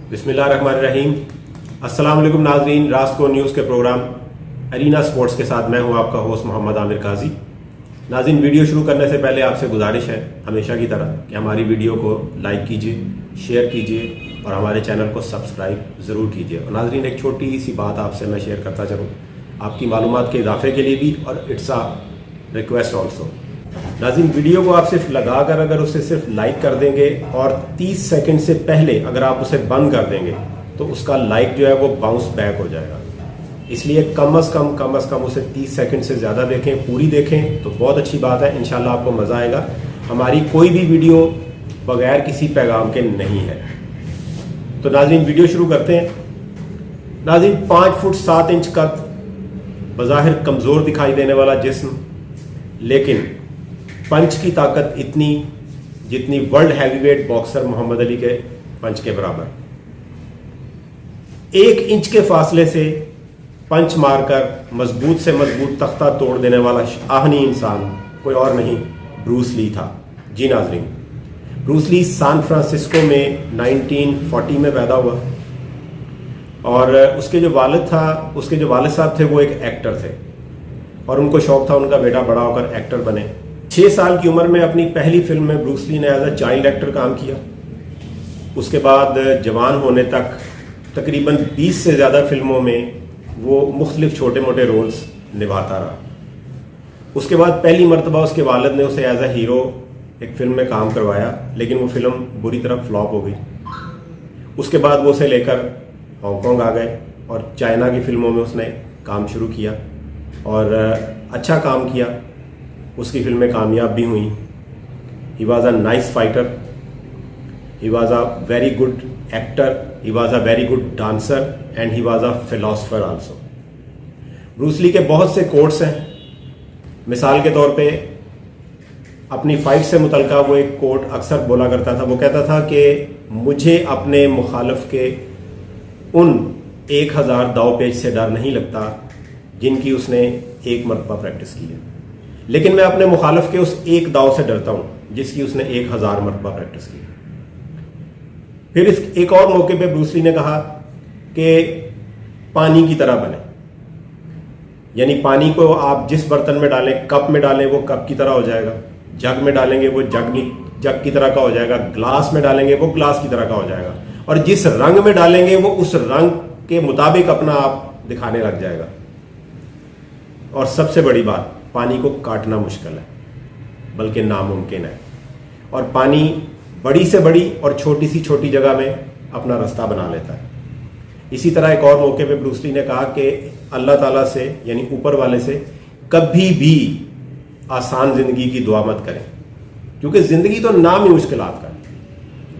बिस्मिल्लाहिर्रहमानिर्रहीम। अस्सलाम वालेकुम नाजरीन, रास्को न्यूज़ के प्रोग्राम अरीना स्पोर्ट्स के साथ मैं हूं आपका होस्ट मोहम्मद आमिर काजी। नाजरीन, वीडियो शुरू करने से पहले आपसे गुजारिश है हमेशा की तरह कि हमारी वीडियो को लाइक कीजिए, शेयर कीजिए और हमारे चैनल को सब्सक्राइब ज़रूर कीजिए। और नाजरीन, एक छोटी सी बात आपसे मैं शेयर करता चलूँ आपकी मालूमात के इजाफे के लिए भी, और इट्स अ रिक्वेस्ट ऑल्सो। नाज़रीन, वीडियो को आप सिर्फ लगाकर अगर उसे सिर्फ लाइक कर देंगे और 30 सेकंड से पहले अगर आप उसे बंद कर देंगे तो उसका लाइक जो है वो बाउंस बैक हो जाएगा। इसलिए कम अज़ कम उसे 30 सेकंड से ज़्यादा देखें, पूरी देखें तो बहुत अच्छी बात है। इंशाल्लाह आपको मज़ा आएगा। हमारी कोई भी वीडियो बगैर किसी पैगाम के नहीं है। तो नाज़रीन, वीडियो शुरू करते हैं। नाज़रीन, 5 फुट 7 इंच का बज़ाहिर कमज़ोर दिखाई देने वाला जिस्म, लेकिन पंच की ताकत इतनी जितनी world heavyweight boxer Muhammad Ali के पंच के बराबर। 1 इंच के फासले से पंच मारकर मजबूत से मजबूत तख्ता तोड़ देने वाला आहनी इंसान कोई और नहीं, ब्रूस ली था। जी नाजरीन, ब्रूस ली सैन फ्रांसिस्को में 1940 में पैदा हुआ और उसके जो वालिद साहब थे वो एक एक्टर थे और उनको शौक था उनका बेटा बड़ा होकर एक्टर बने। 6 साल की उम्र में अपनी पहली फिल्म में ब्रूस ली ने एज अ चाइल्ड एक्टर काम किया। उसके बाद जवान होने तक तकरीबन 20 से ज़्यादा फिल्मों में वो मुख्तलिफ छोटे मोटे रोल्स निभाता रहा। उसके बाद पहली मरतबा उसके वालिद ने उसे एज अ हीरो एक फिल्म में काम करवाया, लेकिन वो फिल्म बुरी तरह फ्लॉप हो गई। उसके बाद वो उसे लेकर हांगकांग आ गए और चाइना की फिल्मों में उसने काम शुरू किया और अच्छा काम किया। उसकी फिल्में कामयाब भी हुई। He was a nice fighter, he was a very good actor, he was a very good dancer and he was a philosopher also. Bruce Lee के बहुत से कोट्स हैं। मिसाल के तौर पे अपनी फाइट से मुतल्लिका वो एक कोट अक्सर बोला करता था। वो कहता था कि मुझे अपने मुखालिफ के उन 1000 दाव पेच से डर नहीं लगता जिनकी उसने एक मरतबा प्रैक्टिस की है, लेकिन मैं अपने मुखालिफ के उस एक दाव से डरता हूं जिसकी उसने 1000 मरतबा प्रैक्टिस की। फिर इस एक और मौके पे ब्रूस ली ने कहा कि पानी की तरह बने, यानी पानी को आप जिस बर्तन में डालें, कप में डालें वो कप की तरह हो जाएगा, जग में डालेंगे वो जग की तरह का हो जाएगा, ग्लास में डालेंगे वो ग्लास की तरह का हो जाएगा, और जिस रंग में डालेंगे वो उस रंग के मुताबिक अपना आप दिखाने लग जाएगा। और सबसे बड़ी बात, पानी को काटना मुश्किल है बल्कि नामुमकिन है, और पानी बड़ी से बड़ी और छोटी सी छोटी जगह में अपना रास्ता बना लेता है। इसी तरह एक और मौके पे ब्रूस ली ने कहा कि अल्लाह ताला से यानी ऊपर वाले से कभी भी आसान जिंदगी की दुआ मत करें, क्योंकि जिंदगी तो नाम ही मुश्किलात का है।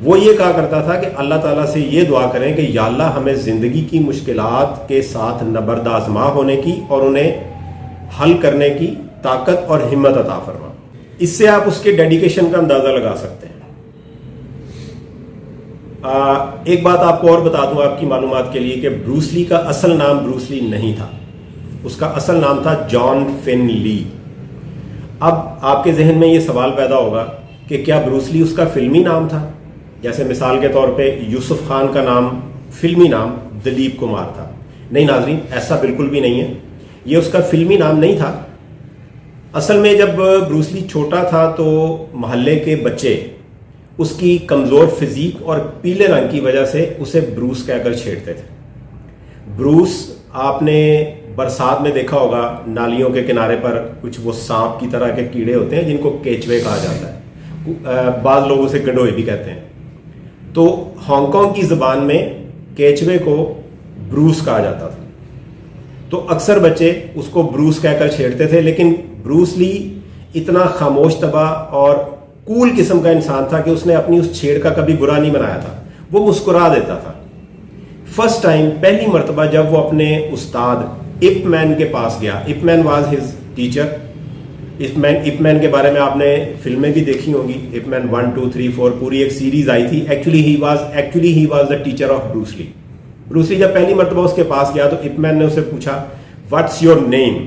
वो ये कहा करता था कि अल्लाह ताला से ये दुआ करें कि या अल्लाह हमें जिंदगी की मुश्किलात के साथ नबर्दाज़मा होने की और उन्हें हल करने की ताकत और हिम्मत अता फरमा। इससे आप उसके डेडिकेशन का अंदाजा लगा सकते हैं। एक बात आपको और बता दूं आपकी मालूमात के लिए कि ब्रूस ली का असल नाम ब्रूस ली नहीं था, उसका असल नाम था जॉन फिन ली। अब आपके जहन में ये सवाल पैदा होगा कि क्या ब्रूस ली उसका फिल्मी नाम था? जैसे मिसाल के तौर पे यूसुफ खान का नाम फिल्मी नाम दिलीप कुमार था। नहीं नाजरीन, ऐसा बिल्कुल भी नहीं है। ये उसका फिल्मी नाम नहीं था। असल में जब ब्रूस ली छोटा था तो मोहल्ले के बच्चे उसकी कमज़ोर फिजिक और पीले रंग की वजह से उसे ब्रूस कहकर छेड़ते थे। ब्रूस आपने बरसात में देखा होगा, नालियों के किनारे पर कुछ वो सांप की तरह के कीड़े होते हैं जिनको केचवे कहा जाता है, बाज़ लोग उसे गंडोए भी कहते हैं। तो हांगकांग की ज़बान में केचवे को ब्रूस कहा जाता था, तो अक्सर बच्चे उसको ब्रूस कहकर छेड़ते थे। लेकिन ब्रूस ली इतना खामोश तबा और कूल किस्म का इंसान था कि उसने अपनी उस छेड़ का कभी बुरा नहीं बनाया था, वो मुस्कुरा देता था। फर्स्ट टाइम, पहली मरतबा जब वो अपने उस्ताद इप मैन के पास गया, इप मैन वॉज हिज टीचर। इप मैन के बारे में आपने फिल्में भी देखी होंगी, इप मैन 1, 2, 3, 4 पूरी एक सीरीज आई थी। Actually he was the teacher of Bruce Lee. Bruce Lee जब पहली मरतबा उसके पास गया तो इप मैन ने उसे पूछा व्हाट्स योर नेम,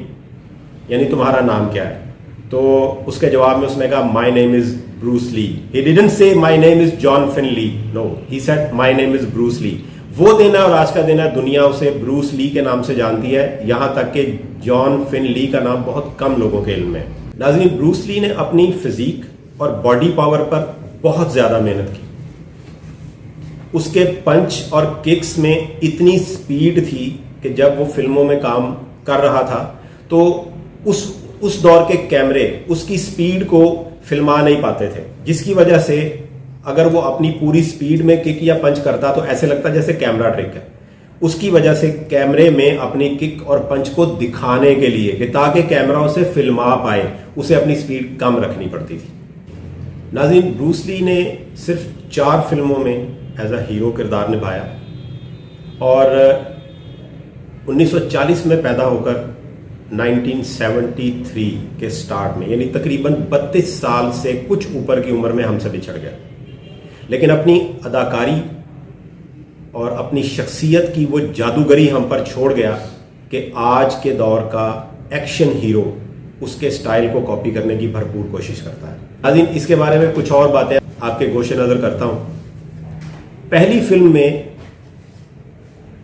यानी तुम्हारा नाम क्या है। तो उसके जवाब में उसने कहा my name is Bruce Lee. He didn't say my name is John Finley, no, he said my name is Bruce Lee. वो दिन है और आज का दिन है, दुनिया उसे ब्रूस ली के नाम से जानती है, यहां तक कि जॉन फिनली का नाम बहुत कम लोगों के इल्म में। नाज़रीन, ब्रूस ली ने अपनी फिजिक और बॉडी पावर पर बहुत ज्यादा मेहनत की। उसके पंच और किक्स में इतनी स्पीड थी कि जब वो फिल्मों में काम कर रहा था तो उस दौर के कैमरे उसकी स्पीड को फिल्मा नहीं पाते थे, जिसकी वजह से अगर वो अपनी पूरी स्पीड में किक या पंच करता तो ऐसे लगता जैसे कैमरा ट्रिक है। उसकी वजह से कैमरे में अपनी किक और पंच को दिखाने के लिए कि ताकि कैमरा उसे फिल्मा पाए, उसे अपनी स्पीड कम रखनी पड़ती थी। नाज़रीन, ब्रूस ली ने सिर्फ 4 फिल्मों में एज अ हीरो किरदार निभाया और 1940 में पैदा होकर 1973 के स्टार्ट में, यानी तकरीबन 32 साल से कुछ ऊपर की उम्र में हमसे बिछड़ गया। लेकिन अपनी अदाकारी और अपनी शख्सियत की वो जादूगरी हम पर छोड़ गया कि आज के दौर का एक्शन हीरो उसके स्टाइल को कॉपी करने की भरपूर कोशिश करता है। नाज़रीन, इसके बारे में कुछ और बातें आपके गोशे नजर करता हूं। पहली फिल्म में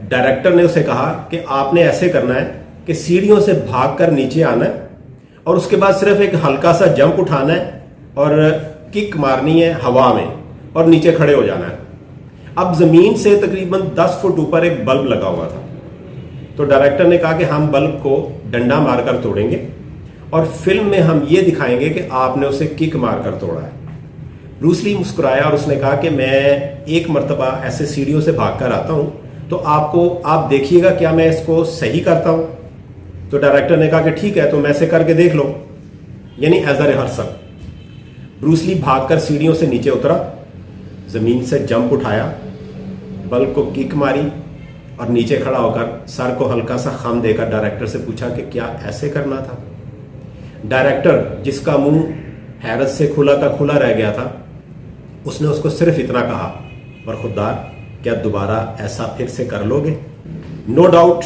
डायरेक्टर ने उसे कहा कि आपने ऐसे करना है कि सीढ़ियों से भागकर नीचे आना है और उसके बाद सिर्फ एक हल्का सा जंप उठाना है और किक मारनी है हवा में और नीचे खड़े हो जाना है। अब जमीन से तकरीबन 10 फुट ऊपर एक बल्ब लगा हुआ था, तो डायरेक्टर ने कहा कि हम बल्ब को डंडा मारकर तोड़ेंगे और फिल्म में हम ये दिखाएंगे कि आपने उसे किक मारकर तोड़ा है। ब्रूस ली मुस्कुराया और उसने कहा कि मैं एक मर्तबा ऐसे सीढ़ियों से भागकर आता हूं, तो आप देखिएगा क्या मैं इसको सही करता हूं। तो डायरेक्टर ने कहा कि ठीक है, तो मैं ऐसे करके देख लो, यानी as a rehearsal. Bruce Lee भागकर सीढ़ियों से नीचे उतरा, जमीन से जंप उठाया, बल्ब को किक मारी और नीचे खड़ा होकर सर को हल्का सा खम देकर डायरेक्टर से पूछा कि क्या ऐसे करना था। डायरेक्टर, जिसका मुंह हैरत से खुला का खुला रह गया था, उसने उसको सिर्फ इतना कहा, बरखुरदार, क्या दोबारा ऐसा फिर से कर लोगे? No doubt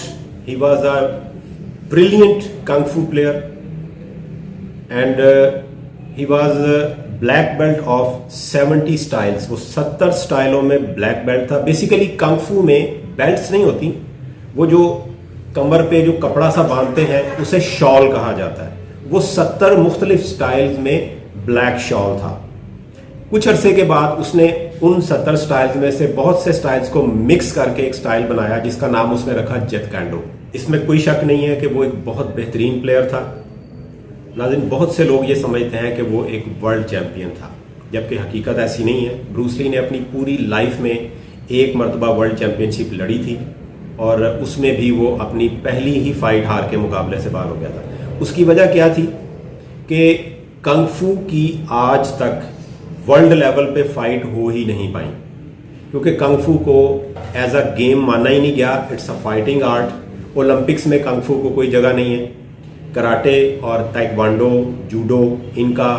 he was a brilliant kung fu player and he was black belt of 70 styles. वो 70 स्टाइलों में ब्लैक बेल्ट था। बेसिकली कंग फू में बेल्ट्स नहीं होती, वो जो कमर पे जो कपड़ा सा बांधते हैं उसे शॉल कहा जाता है। वो 70 मुख्तलिफ स्टाइल्स में ब्लैक शॉल था। कुछ अरसे के बाद उसने उन 70 स्टाइल्स में से बहुत से स्टाइल्स को मिक्स करके एक स्टाइल बनाया जिसका नाम उसने रखा जेट कैंडो। इसमें कोई शक नहीं है कि वो एक बहुत बेहतरीन प्लेयर था। नाज़रीन, बहुत से लोग ये समझते हैं कि वो एक वर्ल्ड चैंपियन था, जबकि हकीकत ऐसी नहीं है। ब्रूस ली ने अपनी पूरी लाइफ में एक मरतबा वर्ल्ड चैंपियनशिप लड़ी थी और उसमें भी वो अपनी पहली ही फाइट हार के मुकाबले से बाहर हो गया था। उसकी वजह क्या थी कि कंग फू की आज तक वर्ल्ड लेवल पे फाइट हो ही नहीं पाई, क्योंकि कंग फू को एज अ गेम माना ही नहीं गया। It's a fighting art. Olympics में कंग फू को कोई जगह नहीं है। कराटे और ताइक्वांडो, जूडो, इनका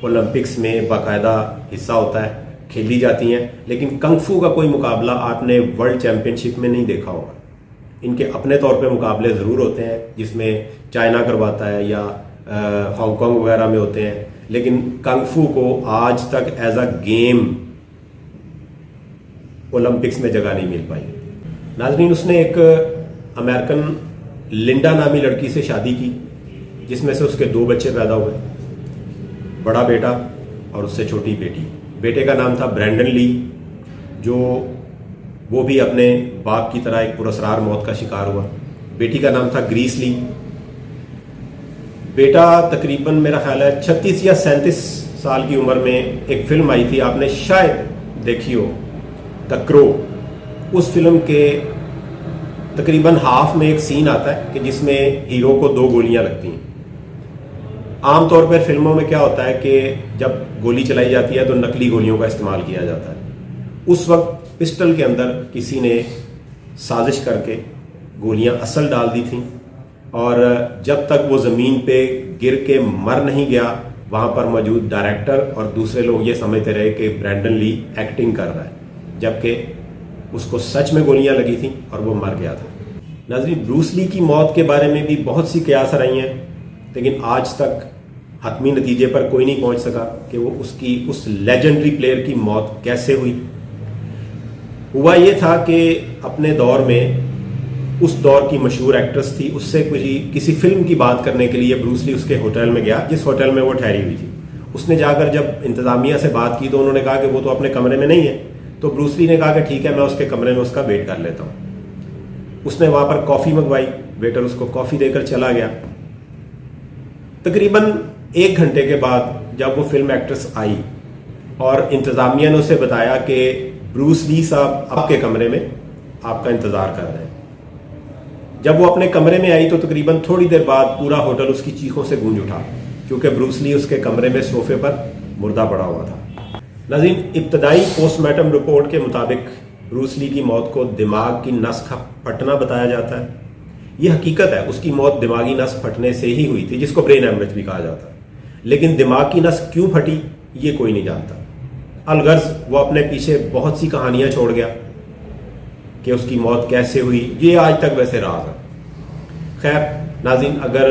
ओलंपिक्स में बाकायदा हिस्सा होता है, खेली जाती हैं, लेकिन कंग फू का कोई मुकाबला आपने वर्ल्ड चैंपियनशिप में नहीं देखा होगा। इनके अपने तौर पे मुकाबले ज़रूर होते हैं जिसमें चाइना करवाता है या हांगकांग वगैरह में होते हैं, लेकिन कंग फू को आज तक एज अ गेम ओलंपिक्स में जगह नहीं मिल पाई। नाज़रीन, उसने एक अमेरिकन लिंडा नामी लड़की से शादी की जिसमें से उसके 2 बच्चे पैदा हुए, बड़ा बेटा और उससे छोटी बेटी। बेटे का नाम था ब्रैंडन ली, जो वो भी अपने बाप की तरह एक पुरस्कार मौत का शिकार हुआ। बेटी का नाम था ग्रीस ली। बेटा तकरीबन मेरा ख्याल है 36 या 37 साल की उम्र में एक फिल्म आई थी, आपने शायद देखी हो, द क्रो। उस फिल्म के तकरीबन हाफ में एक सीन आता है कि जिसमें हीरो को 2 गोलियां लगती हैं। आमतौर पर फिल्मों में क्या होता है कि जब गोली चलाई जाती है तो नकली गोलियों का इस्तेमाल किया जाता है। उस वक्त पिस्टल के अंदर किसी ने साजिश करके गोलियां असल डाल दी थीं और जब तक वो ज़मीन पे गिर के मर नहीं गया, वहाँ पर मौजूद डायरेक्टर और दूसरे लोग ये समझते रहे कि ब्रैंडन ली एक्टिंग कर रहा है, जबकि उसको सच में गोलियां लगी थी और वो मर गया था। नाज़रीन, ब्रूस ली की मौत के बारे में भी बहुत सी कयास रही हैं, लेकिन आज तक हतमी नतीजे पर कोई नहीं पहुंच सका कि वो उसकी उस लेजेंडरी प्लेयर की मौत कैसे हुई। हुआ ये था कि अपने दौर में उस दौर की मशहूर एक्ट्रेस थी, उससे किसी फिल्म की बात करने के लिए ब्रूस ली उसके होटल में गया जिस होटल में वो ठहरी हुई थी। उसने जाकर जब इंतजामिया से बात की तो उन्होंने कहा कि वो तो अपने कमरे में नहीं है। तो ब्रूस ली ने कहा कि ठीक है, मैं उसके कमरे में उसका वेट कर लेता हूं। उसने वहां पर कॉफी मंगवाई, वेटर उसको कॉफी देकर चला गया। तकरीबन 1 घंटे के बाद जब वो फिल्म एक्ट्रेस आई और इंतजामिया ने उसे बताया कि ब्रूस ली साहब आपके कमरे में आपका इंतजार कर रहे हैं। जब वो अपने कमरे में आई तो तकरीबन थोड़ी देर बाद पूरा होटल उसकी चीखों से गूंज उठा, क्योंकि ब्रूस ली उसके कमरे में सोफे पर मुर्दा पड़ा हुआ था। नाज़रीन, इब्तदाई पोस्टमार्टम रिपोर्ट के मुताबिक ब्रूस ली की मौत को दिमाग की नस का फटना बताया जाता है। यह हकीकत है, उसकी मौत दिमागी नस फटने से ही हुई थी, जिसको ब्रेन हेमरेज भी कहा जाता है। लेकिन दिमाग की नस क्यों फटी ये कोई नहीं जानता। अलगर्ज वो अपने पीछे बहुत सी कहानियां छोड़ गया कि उसकी मौत कैसे हुई, ये आज तक वैसे राज है। खैर नाज़रीन, अगर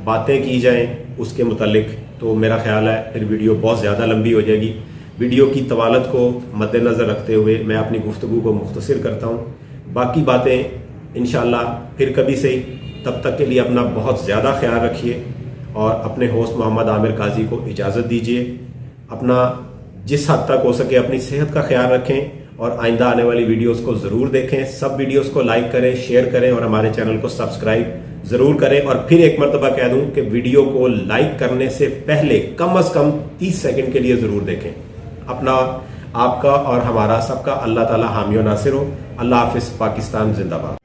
बातें की जाएं उसके मुतालिक तो मेरा ख्याल है फिर वीडियो बहुत ज़्यादा लंबी हो जाएगी। वीडियो की तवालत को मद्देनज़र रखते हुए मैं अपनी गुफ्तगू को मुख्तसर करता हूँ। बाकी बातें इंशाअल्लाह फिर कभी सही। तब तक के लिए अपना बहुत ज़्यादा ख्याल रखिए और अपने होस्ट मोहम्मद आमिर काजी को इजाज़त दीजिए। अपना जिस हद तक हो सके अपनी सेहत का ख्याल रखें और आइंदा आने वाली वीडियोस को ज़रूर देखें। सब वीडियोस को लाइक करें, शेयर करें और हमारे चैनल को सब्सक्राइब ज़रूर करें। और फिर एक मरतबा कह दूं कि वीडियो को लाइक करने से पहले कम से कम 30 सेकंड के लिए ज़रूर देखें। अपना, आपका और हमारा सबका अल्लाह ताला हामी और नासिर हो। अल्लाह हाफिज़। पाकिस्तान जिंदाबाद।